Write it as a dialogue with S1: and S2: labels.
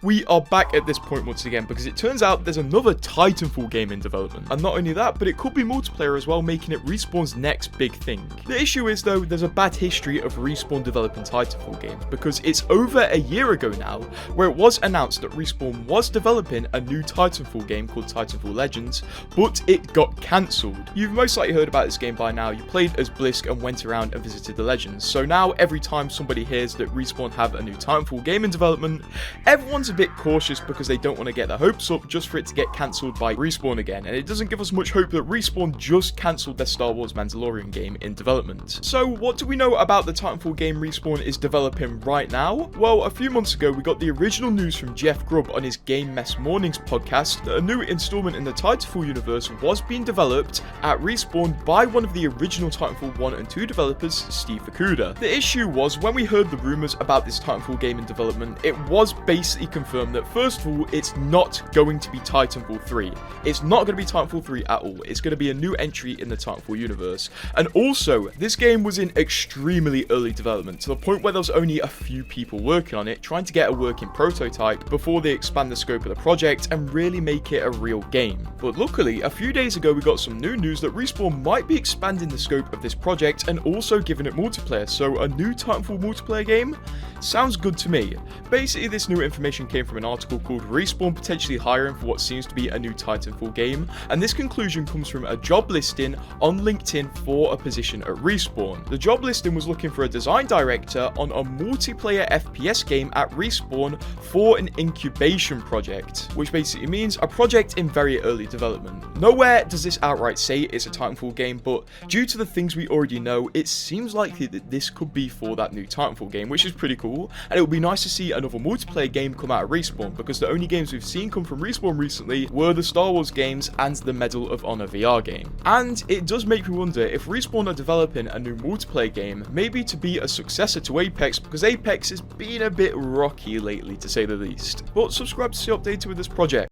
S1: We are back at this point once again because it turns out there's another Titanfall game in development. And not only that, but it could be multiplayer as well, making it Respawn's next big thing. The issue is though, there's a bad history of Respawn developing Titanfall games because it's over a year ago now where it was announced that Respawn was developing a new Titanfall game called Titanfall Legends, but it got cancelled. You've most likely heard about this game by now. You played as Blisk and went around and visited the Legends. So now every time somebody hears that Respawn have a new Titanfall game in development, everyone's a bit cautious because they don't want to get their hopes up just for it to get cancelled by Respawn again, and it doesn't give us much hope that Respawn just cancelled their Star Wars Mandalorian game in development. So what do we know about the Titanfall game Respawn is developing right now? Well, a few months ago we got the original news from Jeff Grubb on his Game Mess Mornings podcast that a new installment in the Titanfall universe was being developed at Respawn by one of the original Titanfall 1 and 2 developers, Steve Fukuda. The issue was when we heard the rumours about this Titanfall game in development, it was basically confirmed that first of all, it's not going to be Titanfall 3. It's not going to be Titanfall 3 at all. It's going to be a new entry in the Titanfall universe. And also, this game was in extremely early development, to the point where there was only a few people working on it, trying to get a working prototype before they expand the scope of the project and really make it a real game. But luckily, a few days ago we got some new news that Respawn might be expanding the scope of this project and also giving it multiplayer, so a new Titanfall multiplayer game? Sounds good to me. Basically, this new information came from an article called Respawn potentially hiring for what seems to be a new Titanfall game, and this conclusion comes from a job listing on LinkedIn for a position at Respawn. The job listing was looking for a design director on a multiplayer FPS game at Respawn for an incubation project, which basically means a project in very early development. Nowhere does this outright say it's a Titanfall game, but due to the things we already know, it seems likely that this could be for that new Titanfall game, which is pretty cool, and it would be nice to see another multiplayer game come out of Respawn, because the only games we've seen come from Respawn recently were the Star Wars games and the Medal of Honor VR game. And it does make me wonder if Respawn are developing a new multiplayer game, maybe to be a successor to Apex, because Apex has been a bit rocky lately to say the least. But subscribe to stay updated with this project.